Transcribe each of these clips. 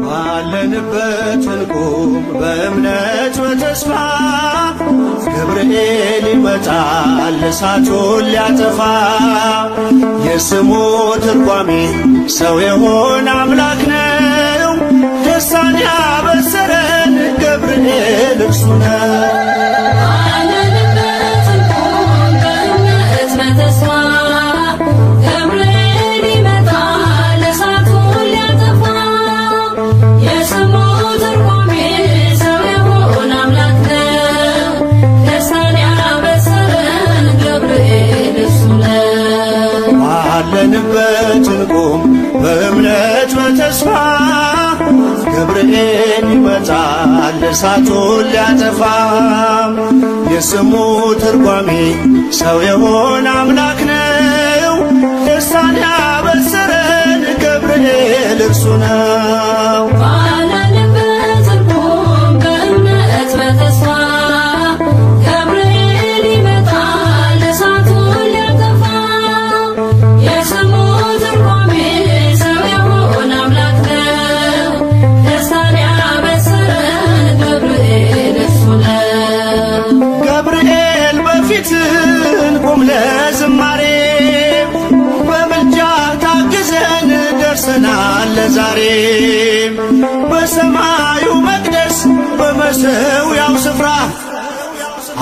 ባለንበት እንቁም በእምነት በተስፋ ገብርኤል ይመጣል እሳቱን ሊያጠፋ የስሙ ትርጓሜ ሰው የሆነ አምላክ ነው ደስታን ያበሰረን ገብርኤል እርሱ ነው ባለንበት እንቁም በእምነት በተስፋ ገብርኤል ይመጣል እሳቱን ሊያጠፋ የስሙ ትርጓሜ ሰው የሆነ አምላክ ነው ደስታን ያበሰረን ገብርኤል እርሱ ነው ባለንበት እንቁም በእምነት በተስፋ ገብርኤል ይመጣል እሳቱን ሊያጠፋ የስሙ ትርጓሜ ሰው የሆነ አምላክ ነው ደስታን ያበሰረን ገብርኤል እርሱ ነው ባለንበት እንቁም በእምነት በተስፋ ገብርኤል ይመጣል እሳቱን ሊያጠፋ የስሙ ትርጓሜ ሰው የሆነ አምላክ ነው ደስታን ያበሰረን ገብርኤል እርሱ ነው ገብርኤል በፊት እንቁም ለዝማሬ በምልጃ ታግዘን ደርሰናል ለዛሬ በሰማዩ መቅደስ በመሠዊያው ስፍራ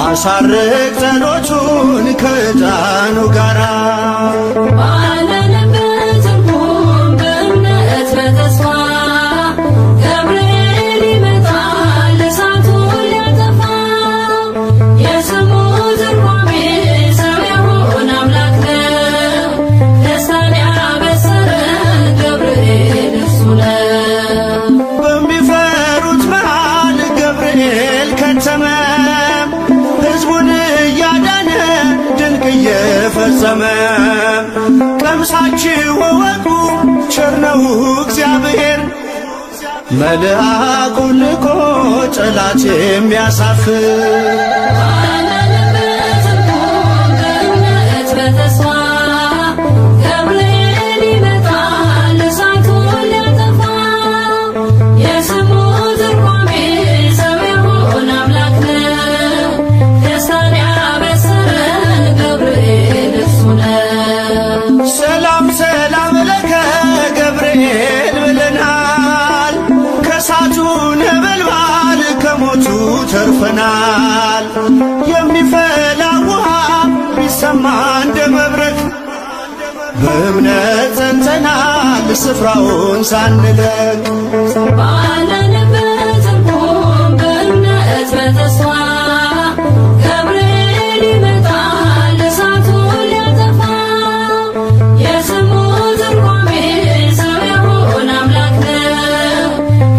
አሳርግ ጸሎቱን ከዕጣኑ ጋራ ባለንበት እንቁም በእምነት በተስፋ ገብርኤል ይመጣል እሳቱን ሊያጠፋ የስሙ ትርጓሜ ሰው የሆነ አምላክ ነው ደስታን ያበሰረን ገብርኤል እርሱ ነው በሚፈሩት መሃል ገብርኤል ከተመ ሕዝቡን እያዳነ ድንቅ እየፈጸመ ቀምሳችሁ እወቁ ቸር ነው እግዚአብሔር መልአኩን ልኮ ጠላት የሚያሳፍር ባለንበት እንቁም በእምነት በተስፋ ገብርኤል ይመጣል እሳቱን ሊያጠፋ የስሙ ትርጓሜ ሰው የሆነ አምላክ ነው ደስታን ያበሰረን ገብርኤል እርሱ ነው ሰላም ሰላም ለከ ገብርኤል ብለናል ከእሳቱ ነበልባል ከሞቱ ተርፈናል የሚፈላ ውሃ ቢሰማ እንደ መብረቅ በእምነት ጸንተናል ስፍራውን ሳንለቅ ባለንበት እንቁም በእምነት በተስፋ ገብርኤል ይመጣል እሳቱን ሊያጠፋ የስሙ ትርጓሜ ሰው የሆነ አምላክ ነው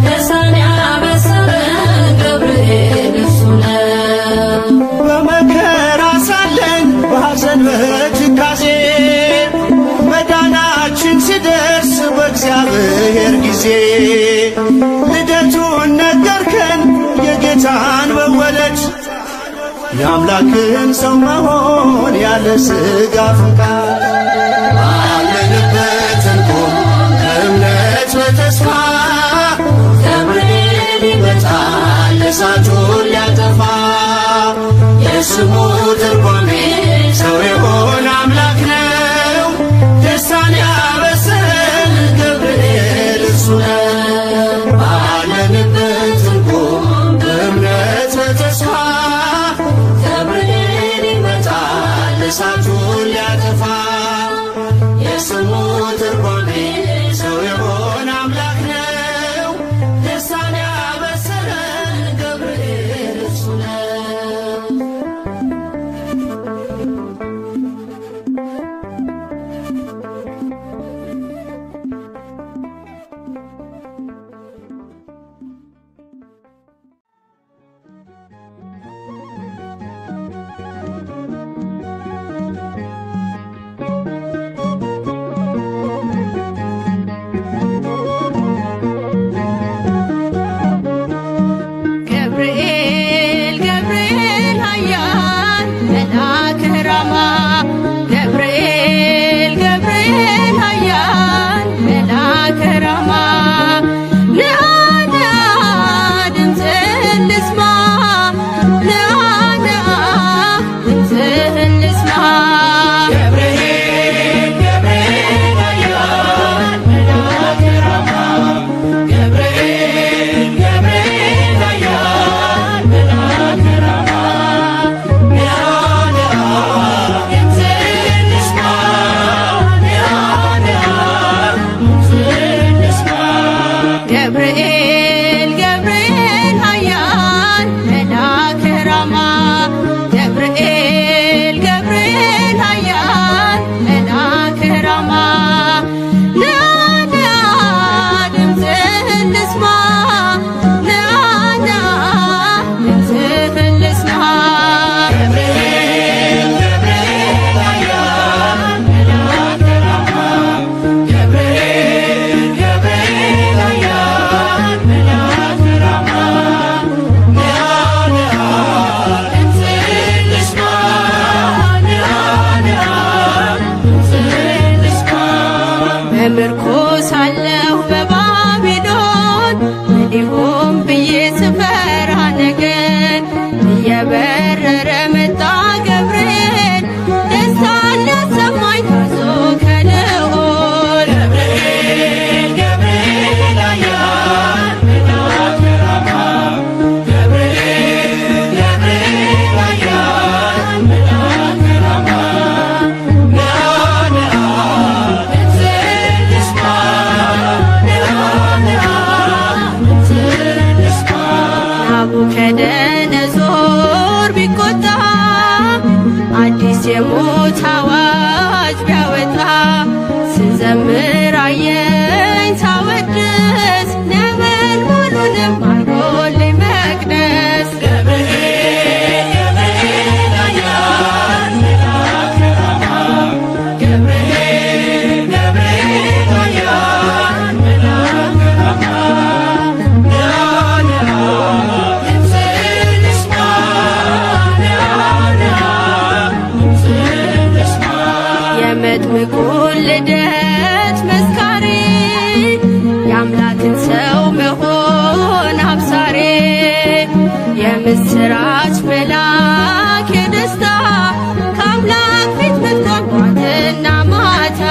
ደስታን ያበሰረን ገብርኤል እርሱ ነው በመከራ ሳለን በሐዘን በትካዜ መዳናችን ሲደርስ በእግዚአብሔር ጊዜ ልደቱን ነገርከን የጌታን መወለድ የአምላክን ሰው መሆን ያለ ሥጋ ፈቃድ ባለንበት እንቁም በእምነት በተስፋ ገብርኤል ይመጣል እሳቱን ሊያጠፋ የስሙ ትርጓሜ ሰው የሆነ አምላክ ነው ደስታን ያበሰረን ገብርኤል እርሱ ነው ባለንበት እንቁም በእምነት በተስፋ ገብርኤል ይመጣል እሳቱን ሊያጠፋ የስሙ ትርጓሜ ሰው የሆነ አምላክ ነው ደስታን ያበሰረን ገብርኤል እርሱ ነው ናቡከደነጾር ቢቆጣ አዲስ የሞት አዋጅ ቢያወጣ ስዘምር አየኝ ሳወድስ ነበልባሉንም አድርጎልኝ መቅደስ የመጥምቁ ልደት መስካሪ የአምላክን ሰው መሆን አብሳሪ የምስራች መልአክ የደስታ ከአምላክ ፊት መጥቷል ጧትና ማታ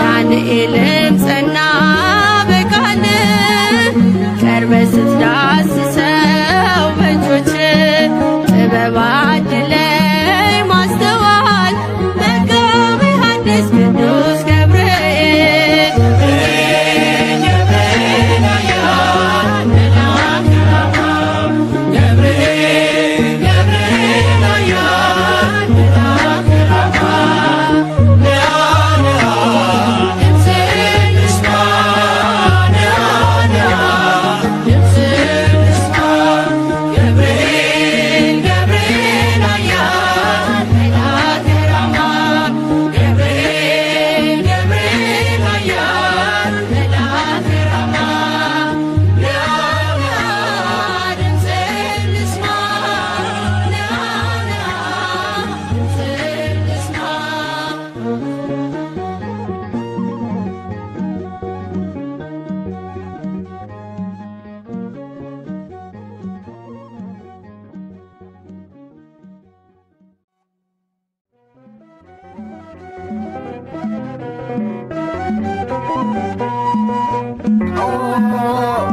ዳንኤልም ጸና በቃል ቀርበህ ስትዳስሰው በእጆች ጥበብ አድለኝ ማስተዋል መጋቤ ሐዲስ ቅዱስ ገብርኤል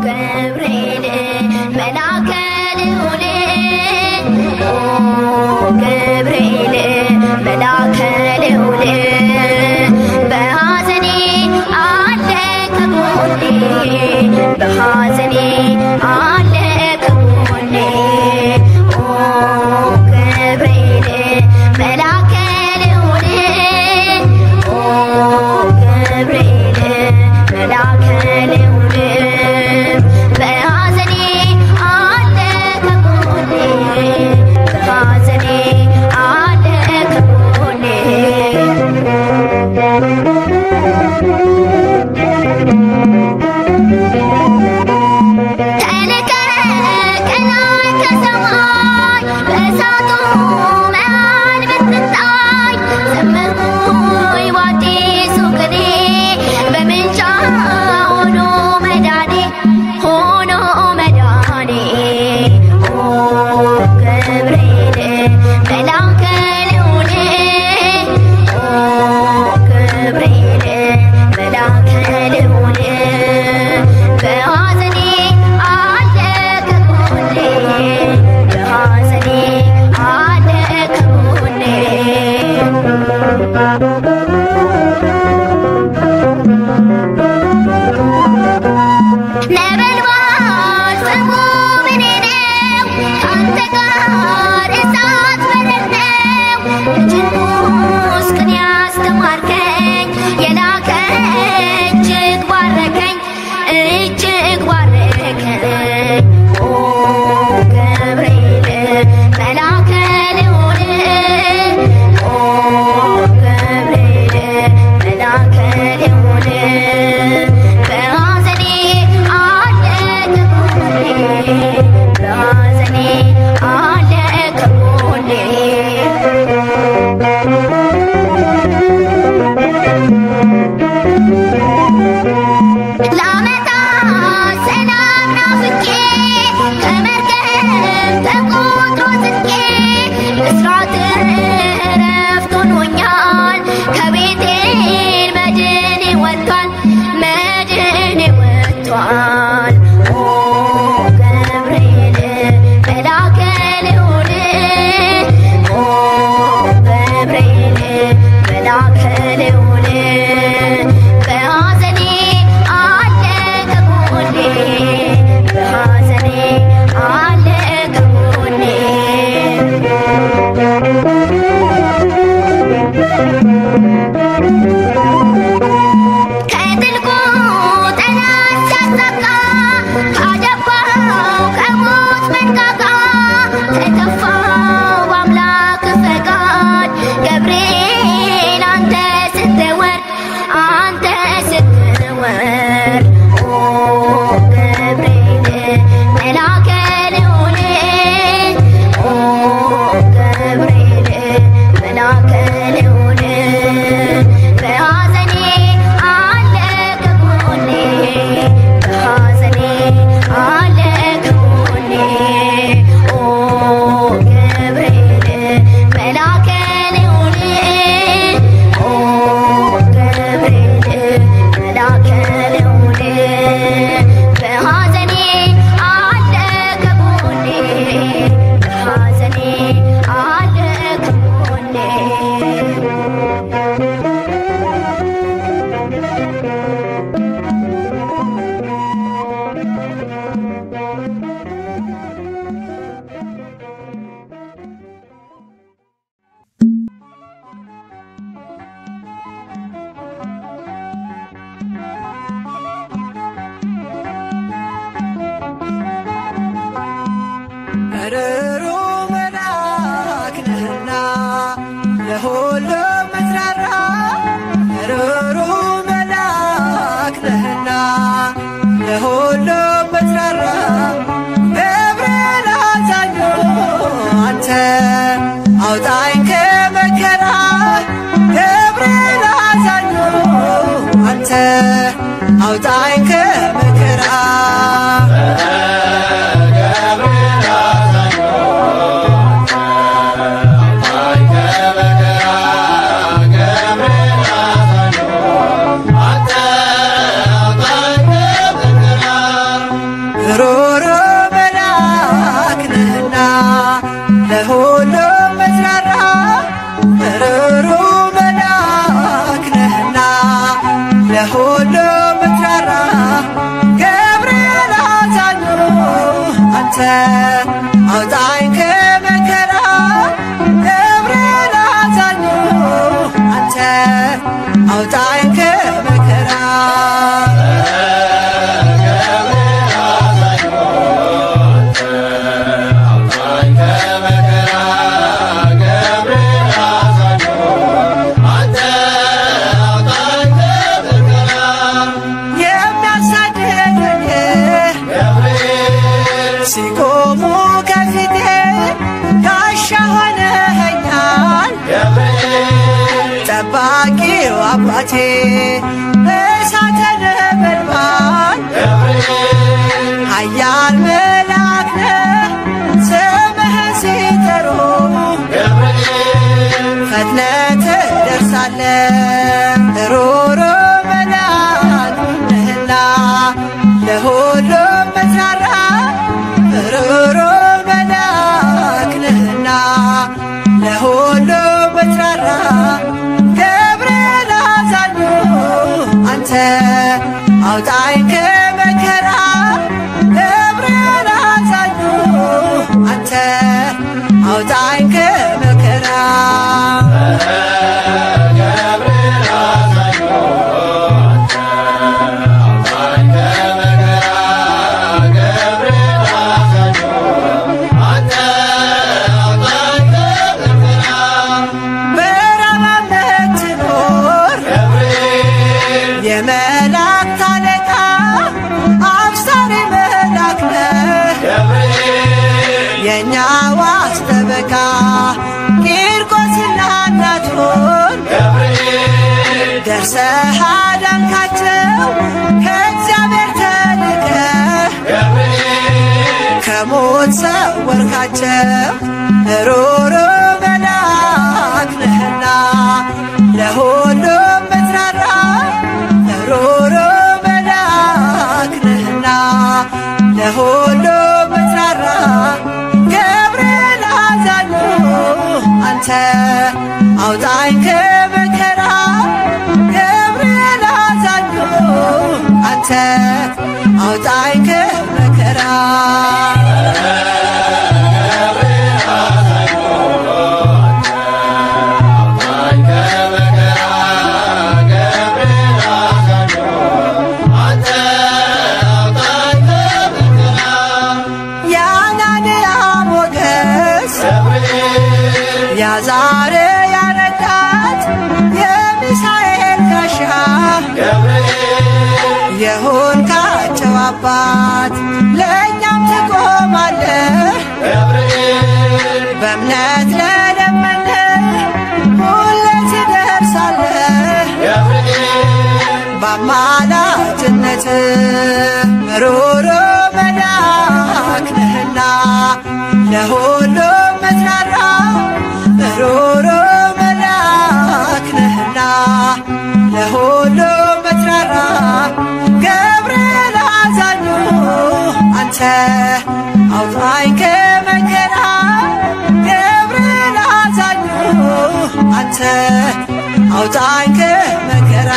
ገብርኤል መልአከ ልዑል ገብርኤል መልአከ ልዑል በሐዘኔ አለ ከጎኔ በሐዘኔ አለ ከጎኔ ገብርኤል መልአከ ልዑል ገብርኤል መልአከ ልዑል በሐዘኔ አለ ከጎኔ በሐዘኔ አለ ከጎኔ ተልከህ ተደፍቷል። ኦ ገብርኤል መልአከ ልዑል ኦ ገብርኤል መልአከ ልዑል በሐዘኔ አለ ከጎኔ በሐዘኔ አለ ከጎኔ ከጥልቁ ጠላት ሲያሳቃ ካደፋው ከሞት መንጋጋ ተገፋው በአምላክ ፈቃድ ገብርኤል አንተ ስትወርድ ኦ ገብርኤል መልአከ ልዑል ኦ ገብርኤል መልአከ ልዑል በሐዘኔ አለ ከጎኔ በሐዘኔ አለ ከጎኔ ኦ ገብርኤል መልአከ ልዑል ኦ ገብርኤል መልአከ ልዑል በሐዘኔ አለ ከጎኔ በሐዘኔ አለ ከጎኔ እረሩ መልአክ ነህና ለሁሉም ምትራራ እረሩ መልአክ ነህና ለሁሉም ምትራራ ገብርኤል አዛኙ አንተ አውጣኝ ከመከራ ገብርኤል አዛኙ አንተ አውጣኝ ከመከራ ሮሮ መልአክ ነህና ለሁሉም ምትራራ ሮሮ መልአክ ነህና ለሁሉም ምትራራ ገብርኤል አዛኙ አንተ አውጣኝ ከመከራ ገብርኤል አዛኙ አንተ አውጣኝ ከመከራ ሲቆሙ ከፊቴ ጋሻ ሆነኸኛል ጠባቂው አባቴ እሳተ ነበልባል ኃያል መልአክ ነህ ስምህን ሲጠሩ ፈጥነህ ትደርሳለህ ሮሮ መልአክ ነህና ለሁሉም ምትራራ ሮሮ መልአክ ነህና ለሁሉም ምትራራ ገብርኤል አዛኙ አንተ አውጣኝ ከመከራ ገብርኤል አዛኙ አንተ አውጣኝ ከመከራ የመላእክት አለቃ አብሳሪ መልአክ ነህ የእኛ ዋስ ጠበቃ ቂርቆስና እናቱን ደርሰህ አዳንካቸው ከእግዚአብሔር ተልከህ ከሞት ሰወርካቸው ሮሮ መልአክ ነህና ለሁሉም ምትራራ ሮሮ መልአክ ነህና አንተ አውጣኝ ከመከራ ያዛሬ ያረዳት የሚሳኤል ጋሻ የሆንካቸው አባት ለእኛም ትቆማለህ በእምነት ለለመነ ሁሌ ትደርሳለህ በአማላጅነት ሩሩ መላክ ነህና ለሁሉ ምትራራ ሩሩ መላክ ነህና ለሁሉ ምትራራ ገብርኤል አዛኙ አንተ አውጣኝ ከመከራ ገብርኤል አዛኙ አንተ አውጣኝ ከመከራ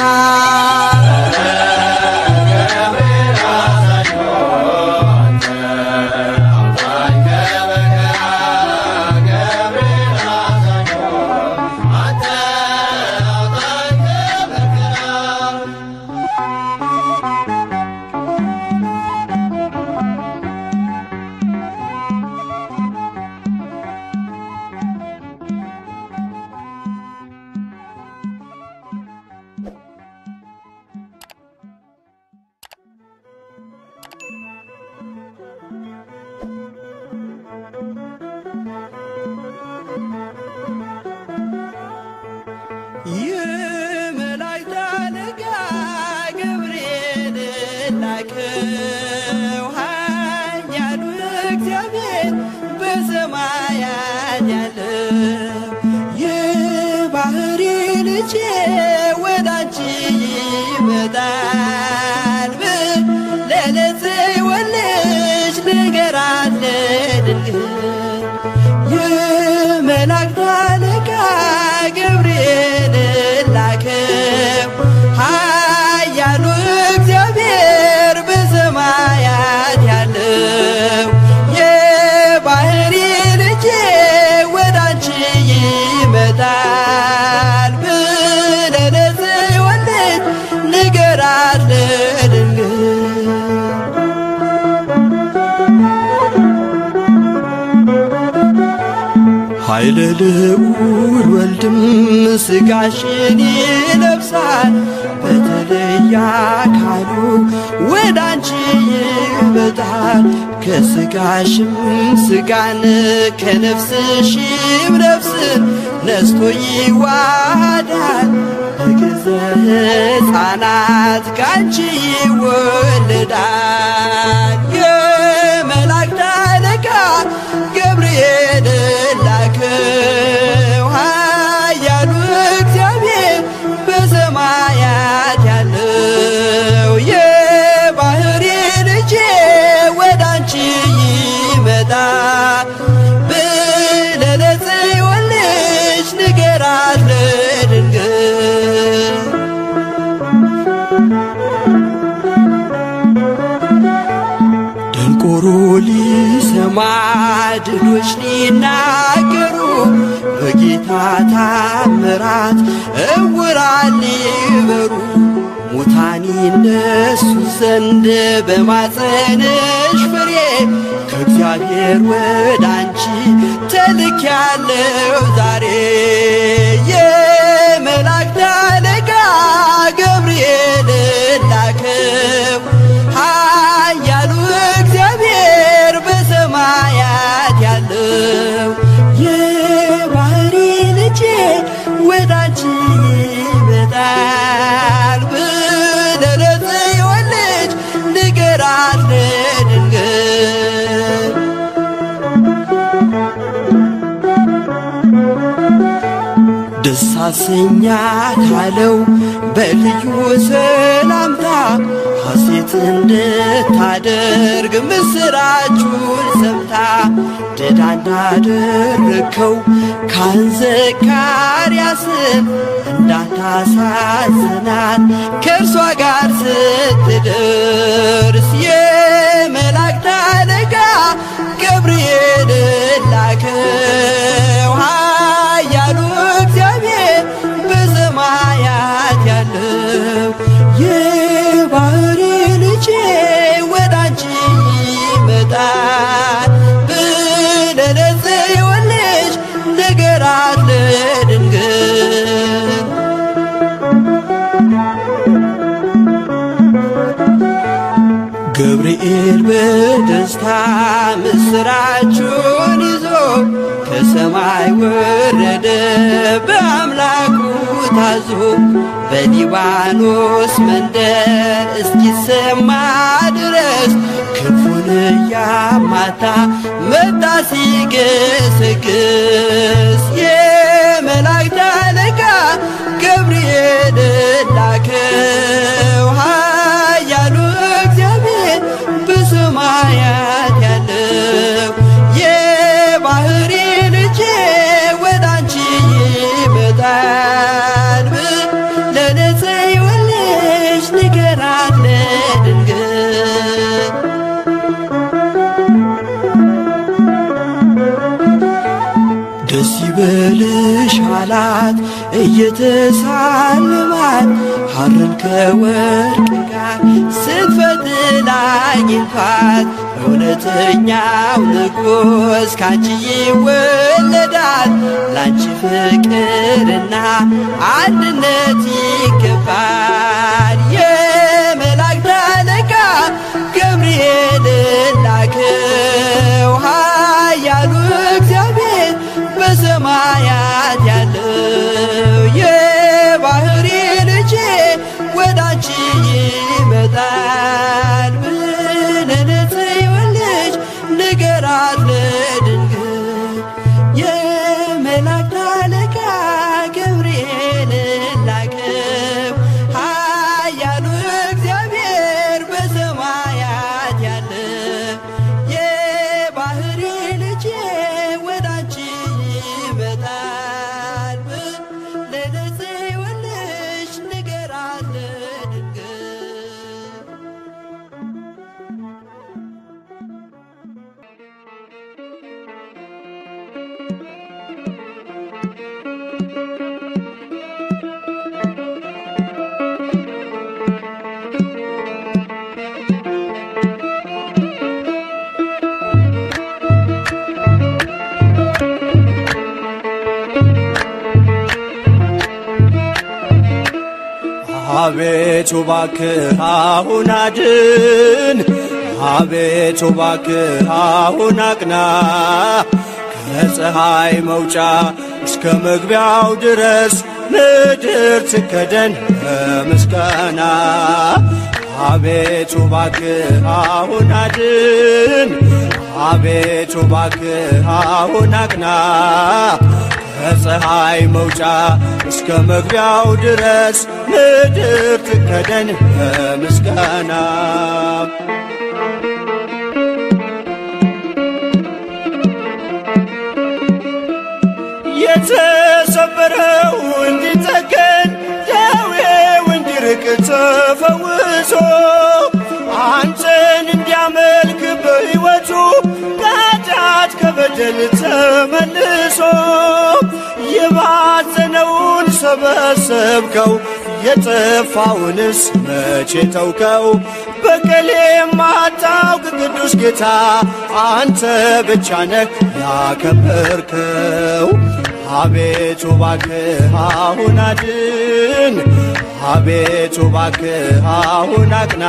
የመላእክት አለቃ ገብርኤል ላከው ኃያሉ እግዚአብሔር በሰማያት ያለው የባህሪ ልጅ ወዳንቺ ይመጣል ለጽዮን ልጅ ንገራት ለድንግል የመላእክት አለቃ ገብርኤል ላከው ኃያሉ እግዚአብሔር በሰማያት ያለው የባህሪ ልጅ ወዳንቺ ይመጣል ለጽዮን ልጅ ንገራት ለድንግል ኃይለ ልዑል ወልድም ሥጋሽን ይለብሳል በተለየ አካሉ ወዳንቺ ይመጣል ከሥጋሽም ሥጋን ከነፍስሽም ነፍስን ነስቶ ይዋሃዳል በግዘ ሕፃናት ካንቺ ይወለዳል የመላእክት አለቃ ገብርኤል ላከው ኃያሉ እግዚአብሔር በሰማያት ያለው የባህሪ ልጅ ወዳንቺ ይመጣል ለጽዮን ልጅ ንገራት ለድንግል ደንቆሮ ሊሰማ ድኖች ሊናገሩ በጌታ ታምራት ዕውራን ሊበሩ ሙታን ይነሱ ዘንድ በማፀንሽ ፍሬ ከእግዚአብሔር ወዳንቺ ተልኬያለሁ ዛሬ የመላእክት አለቃ ገብርኤል ላከው ኃያሉ እግዚአብሔር በሰማያት ያለው የባህሪ ልጅ ወዳንቺ ይመጣል ለጽዮን ልጅ ንገራት ለድንግል ደስ አሰኛት አለው በልዩ ሰላምታ ሐሴት እንድታደርግ ምስራቹን ሰምታ ድዳ እንዳደረከው ካህን ዘካርያስን እንዳታሳዝናት ከእርሷ ጋር ስትድር ገብርኤል በደስታ ምስራቹን ይዞ ከሰማይ ወረደ በአምላኩ ታዞ በሊባኖስ መንደር እስኪሰማ ድረስ ክንፉን እያማታ መጣ ሲገሰግስ የመላእክት አለቃ ገብርኤል ላከው ኃያሉ እግዚአብሔር በሰማያት ያለው የባህሪ ልጄ ወዳንቺ ይመጣል ለነጽዮንሽ ንገራት ለድንግል ደስ ይበልሽ አላት እየተሳለማት ሐርን ከወርቅ ጋር ስትፈትል አግኝቷት እውነተኛው ንጉሥ ካንቺ ይወለዳል ላንቺ ፍቅርና አንድነት ይገባል የመላእክት አለቃ ገብርኤል ላከው ኃያሉ እግዚአብሔር በሰማያት ያለው የባህሪ ልጄ ወዳንቺ ይመጣል ለነጽዮን ልጅ ንገራት ለድንግል የመላእክት አለቃ ገብርኤል ላከው ኃያሉ እግዚአብሔር በሰማያት ያለው የባህሪ ልጄ ወዳንቺ ይመጣል ለነጽዮን ልጅ ንገራት ለድንግል አቤቱ እባክህ አሁን አድን አቤቱ እባክህ አሁን አቅና ከፀሐይ መውጫ እስከ መግቢያው ድረስ ምድር ትከደን በምስጋና አቤቱ እባክህ አሁን አድን አቤቱ እባክህ አሁን አቅና ከፀሐይ መውጫ እስከ መግቢያው ድረስ ምድር ትከደን በምስጋና የተሰበረው እንዲጠገን ደዌው እንዲርቅ ተፈውሶ አንተን እንዲያመልክ በሕይወቱ ከኃጢአት ከበደል ተመልሶ የባዘነውን ሰበሰብከው የጠፋውንስ መቼ ተውከው በቀል የማታውቅ ቅዱስ ጌታ አንተ ብቻ ነህ ያከበርከው አቤቱ እባክህ አሁን አድን አቤቱ እባክህ አሁን አቅና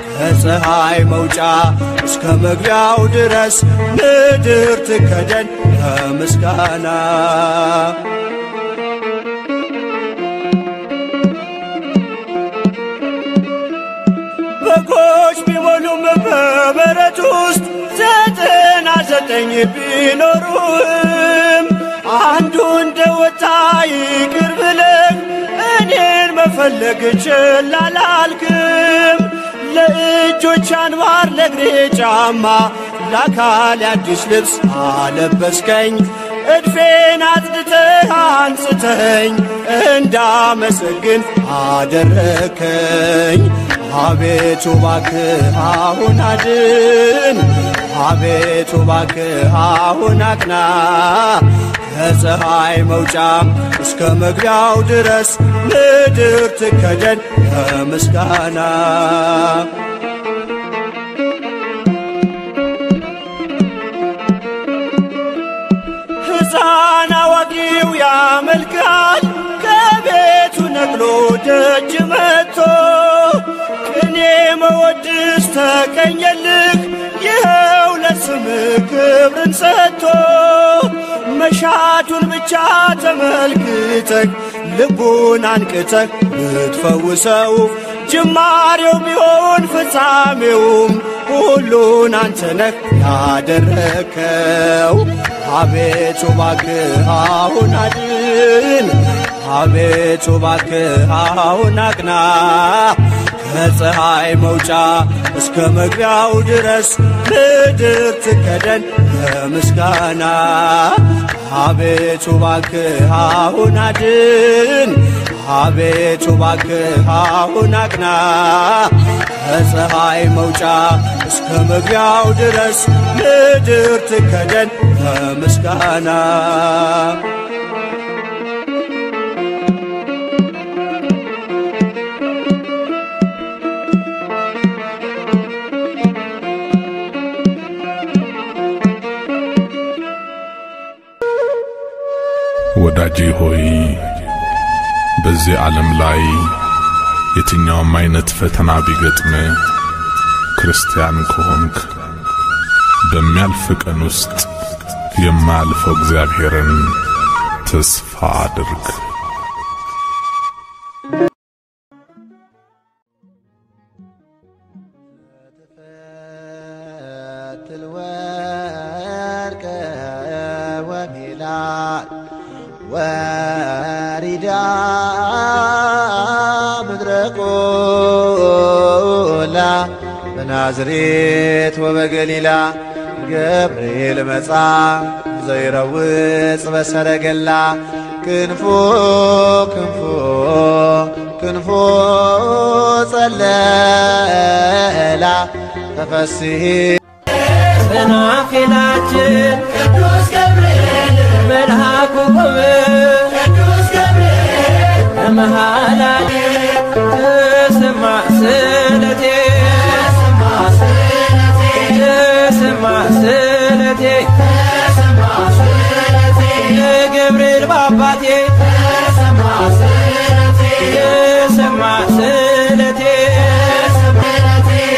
ከፀሐይ መውጫ እስከ መግቢያው ድረስ ምድር ትከደን በምስጋና በጎች ቢሞሉም በበረት ውስጥ 99 ቢኖሩም አንዱ እንደወጣ ይቅር ብለህ እኔን መፈለግ ችላ አላልክም ለእጆች አንባር ለእግሬ ጫማ ለአካል አዲስ ልብስ አለበስከኝ እድፌን አጽድተህ አንጽተኝ እንዳመሰግን አደረከኝ አቤቱ እባክህ አሁን አድን አቤቱ እባክህ አሁን አቅና ከፀሐይ መውጫ እስከ መግቢያው ድረስ ምድር ትከደን በምስጋና ሕፃን አዋቂው ያመልካል ከቤቱ ነቅሎ ደጅ መጥቶ ቅኔ መወድስ ተቀኘልህ ይኸው ለስምህ ክብርን ሰጥቶ መሻቱን ብቻ ተመልክተህ ልቡን አንቅተህ ብትፈውሰው ጅማሬው ቢሆን ፍጻሜውም ሁሉን አንተ ነህ ያደረከው። አቤቱ እባክህ አሁን አድን፣ አቤቱ እባክህ አሁን አቅና፣ ከፀሐይ መውጫ እስከ መግቢያው ድረስ ምድር ትከደን በምስጋና። አቤቱ እባክህ አሁን አድን፣ አቤቱ እባክህ አሁን አቅና፣ ከፀሐይ መውጫ እስከ መግቢያው ድረስ ምድር ትከደን በምስጋና። ወዳጄ ሆይ በዚህ ዓለም ላይ የትኛውም አይነት ፈተና ቢገጥም ክርስቲያን ከሆንክ በሚያልፍ ቀን ውስጥ የማያልፈው እግዚአብሔርን ተስፋ አድርግ። ወሪዳ ምድረቆላ በናዝሬት ወበገሊላ ገብርኤል መጻ ዘይረውጽ በሰረገላ ክንፎ ክንፎ ክንፎ ጸለላ ተፈስሒ በናፊላችን ቅዱስ ገብርኤል መልአኩ ቆመ ቅዱስ ገብርኤል በመሃላዬ ተሰማ ስለቴ ተሰማ ስለቴ የገብርኤል ባባቴ ተሰማ ስለቴ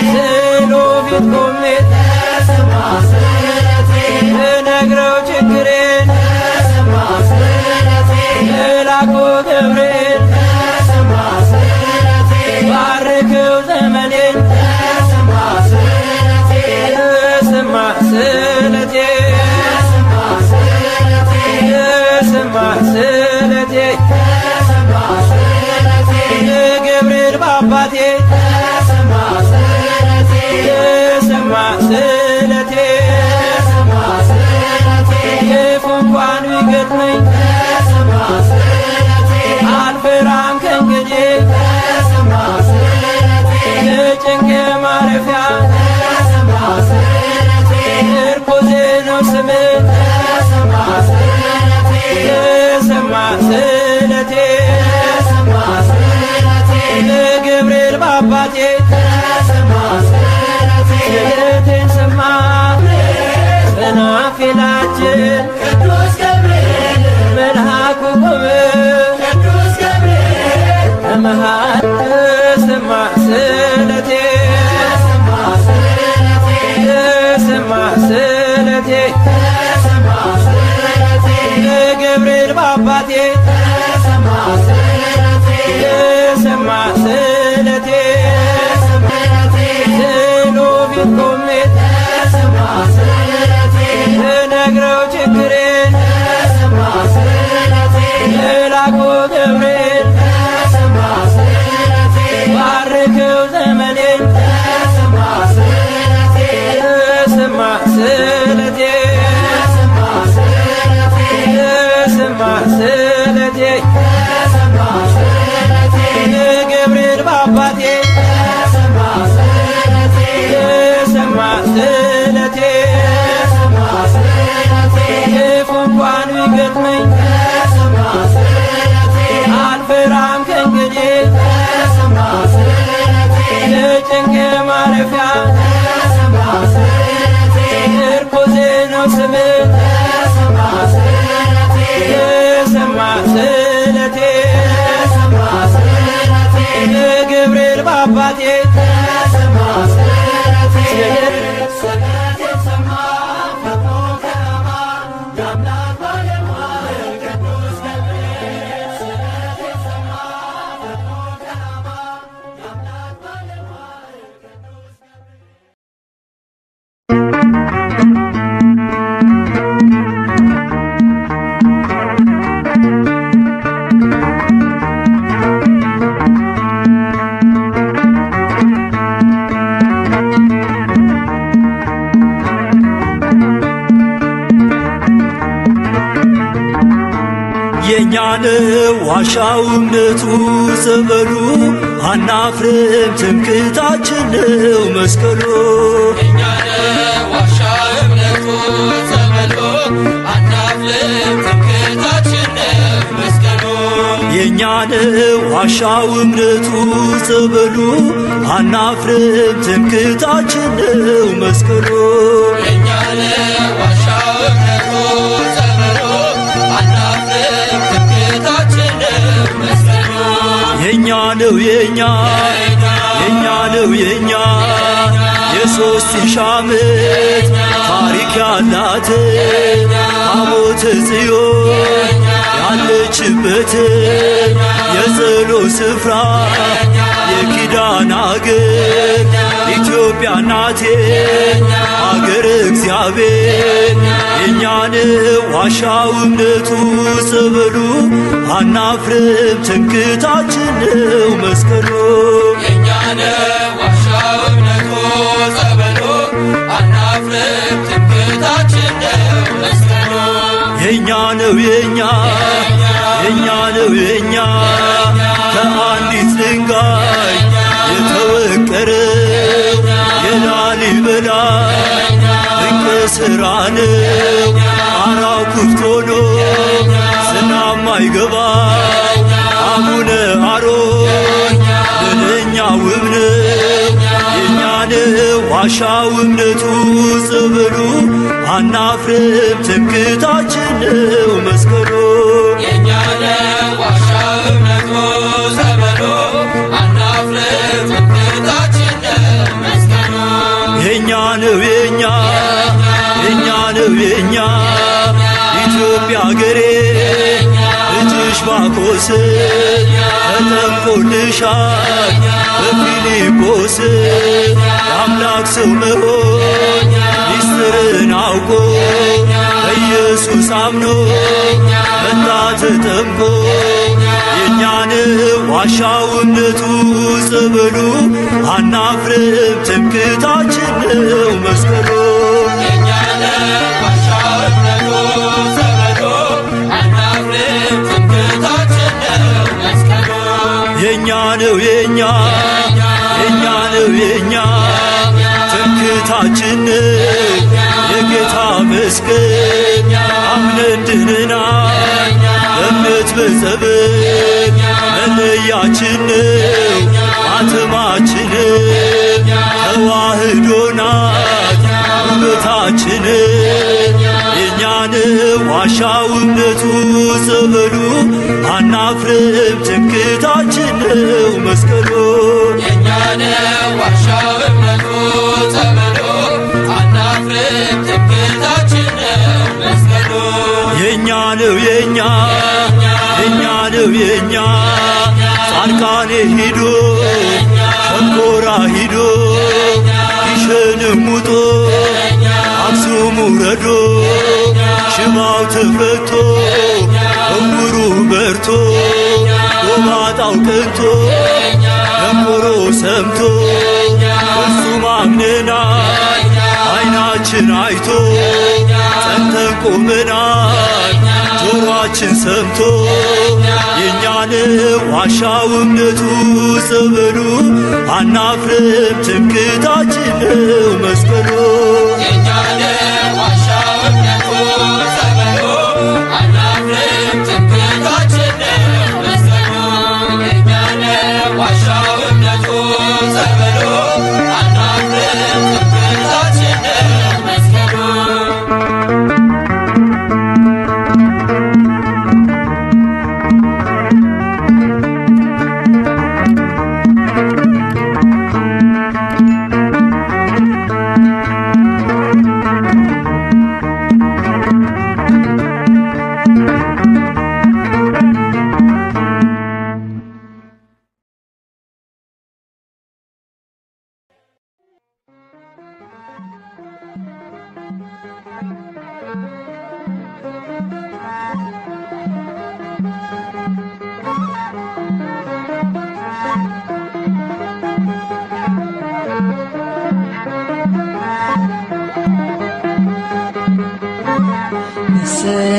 ስሎ ፊት ቆሜ ነግረው ችግሬን መልአኩ ገብርኤል ባርከው ዘመኔን ተሰማ ስለቴ ተሰማ ስለቴ የገብርኤል ባባቴ ተሰማ ስለቴ የፎንኳን ቢገጥመኝ አልፈራም ከእንግዲህ የጭንቄ ማረፊያ ምርኮዜ ነው ስምህ ተሰማ ስለቴ የገብርኤል ባባቴ ስለቴን ሰማ በናፊላችን ቅዱስ ገብርኤል መልአኩ ቆመ ቅዱስ ገብርኤል በመሃል ተሰማ ስለቴ ተሰማ ስለቴ የገብርኤል ባባቴ ተሰማ ስለቴ ስሎ ፊት ቆሜ ነግረው ችግሬን ነው ዋሻው እምነቱ ጸበሉ አናፍርም ትምክህታችን ነው መስቀሉ የኛ ነው ዋሻው እምነቱ ጸበሉ አናፍርም ትምክህታችን ነው መስቀሉ የኛ ነው ዋሻው እምነቱ ጸበሉ አናፍርም ትምክህታችን ነው መስቀሉ የኛ ነው ዋሻው እምነቱ ጸበሉ አናፍርም ትምክህታችን ነው መስቀሉ የኛ ነው የኛ ነው የኛ የሦስት ሺህ ዓመት ታሪክ ያላት ታቦተ ጽዮን ያለችበት የጸሎት ስፍራ የኪዳን አገር ኢትዮጵያ ናት አገር እግዚአብሔር የኛ ነው ዋሻው እምነቱ ጸበሉ አናፍርም ትምክህታችን ነው መስቀሉ የኛ ነው ዋሻው እምነቱ ጸበሉ አናፍርም ትምክህታችን ነው መስቀሉ የኛ ነው የኛ ነው የኛ ከአንዲት ድንጋይ የተወቀረው የላሊበላ ድንቅ ሥራ ነው አራው ክፍት ሆኖ ዝናብ ማይገባው አቡነ አሮን ለእኛ ውብ ነው የኛ ነው ዋሻው እምነቱ ጸበሉ አናፍርም ትምክህታችን ነው መስቀሉ የኛ ነው ዋሻው እምነቱ ጸበሉ አናፍርም ትምክህታችን ነው መስቀሉ የኛ ነው የኛ ኢትዮጵያ አገሬ ልጅሽ ባኮስ ተጠምቆልሻል በፊልጶስ የአምላክ ሰው መሆን ሚስጥርን አውቆ በኢየሱስ አምኖ መጣ ተጠምቆ የኛ ነው ዋሻው እምነቱ ጸበሉ አናፍርም ትምክህታችን ነው መስቀሉ የኛ ነው ዋሻው እምነቱ ጸበሉ አናፍርም ትምክህታችን ነው መስቀሉ የኛ ነው የኛ ትምክህታችን የጌታ መስቀል አምነን ድነናል በእምነት በጸበል መለያችን ነው ማተማችን ተዋህዶ ናት ውበታችን የኛ ነው ዋሻው እምነቱ ጸበሉ አናፍርም ትምክህታችን ነው መስቀሉ የኛ ነው ዋሻው እምነቱ ጸበሉ አናፍርም ትምክህታችን ነው መስቀሉ የኛ ነው የኛ ጻድቃኔ ሂዶ ሸንኮራ ሂዶ ግሸንም ውጦ አክሱም ውረዶ ሽባው ተፈቶ እውሩ በርቶ ጎባጣው ቀንቶ ደንቆሮ ሰምቶ ፍጹም አምነናል ዓይናችን አይቶ ጸንተን ቆመናል ጆሮአችን ሰምቶ የኛ ነው ዋሻው እምነቱ ጸበሉ አናፍርም ትምክህታችን ነው መስቀሉ የኛ ነው ዋሻው እምነቱ ጸበሉ አናፍርም ትምክህታችን ነው መስቀሉ የኛ ነው ዋሻው እምነቱ ጸበሉ አናፍርም ትምክህታችን ነው መስቀሉ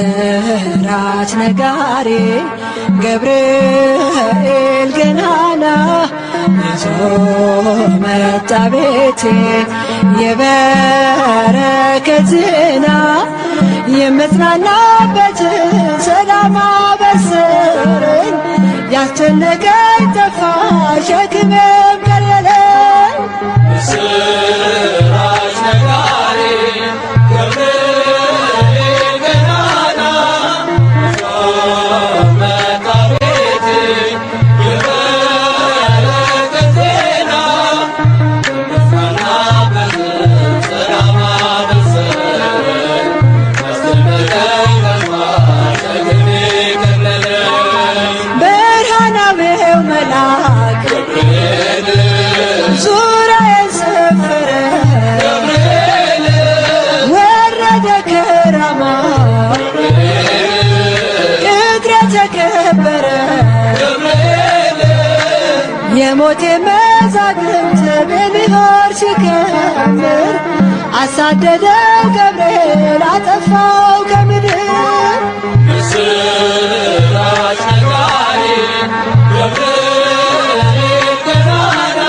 ምስራች ነጋሪ ገብርኤል ገናና ይዞ መጣ ቤቴ የበረከት ዜና የምጽናናበትን ሰላም አበሰረኝ ያስጨነቀኝ ጠፋ ሸክሜም ቀለለኝ ምስራች ነጋሪ ገብርኤል ገናና ይዞ መጣ ቤቴ የበረከት ዜና የምጽናናበትን ሰላም አበሰረኝ ያስጨነቀኝ ጠፋ ሸክሜ ቀለለኝ ብርሃናዊው መልአክ ገብርኤል ዙሪያዬን ሰፈረ ወረደ ከራማ እግሬ ተከበረ የሞቴ መዛግብት በሚሆን ሲከምር አሳደደው ገብርኤል አጠፋው ከምድር ምስራች ነጋሪ ገብርኤል ገናና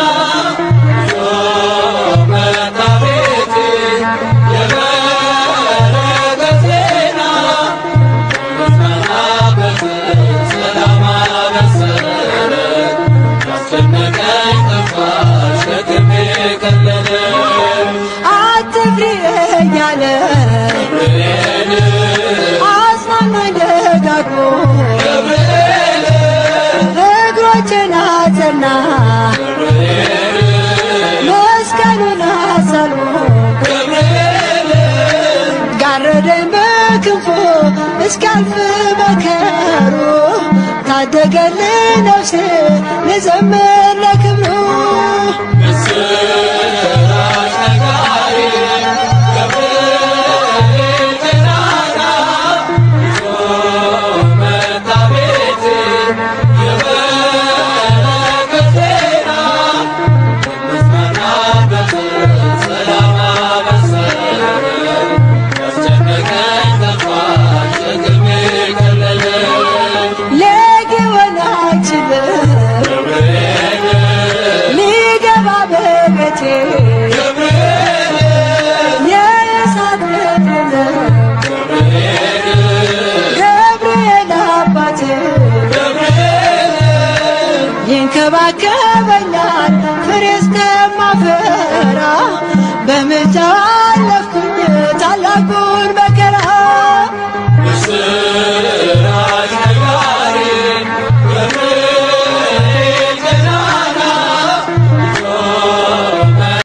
ይዞ መጣ ቤቴ የበረከት ዜና የምጽናናበትን ሰላም አበሰረኝ ያስጨነቀኝ ጠፋ ሸክሜ ቀለለኝ አትፍሪ እያለ ገብርኤል አጽናናኝ ደጋግሞ እግሮቼን አጸና መስቀሉን አሳልሞ ጋረደኝ በክንፉ እስኪያልፍ መከሩ ታደገልኝ ነፍሴ ልዘምር ለክብሩ ምስራች ነጋሪ ገብርኤል ገናና ይዞ መጣ ቤቴ የበረከት ዜና የምጽናናበትን ሰላም አበሰረኝ ያስጨነቀኝ ጠፋ ሸክሜ ቀለለኝ ሊሆን አይችልም ገብርኤል ሊገባ በቤቴ ገብርኤል የእሳት ምድር ገብርኤል አባቴ ይንከባከበኛል ፍሬ እስከማፈራ በምልጃው አለፍኩኝ ታላቁን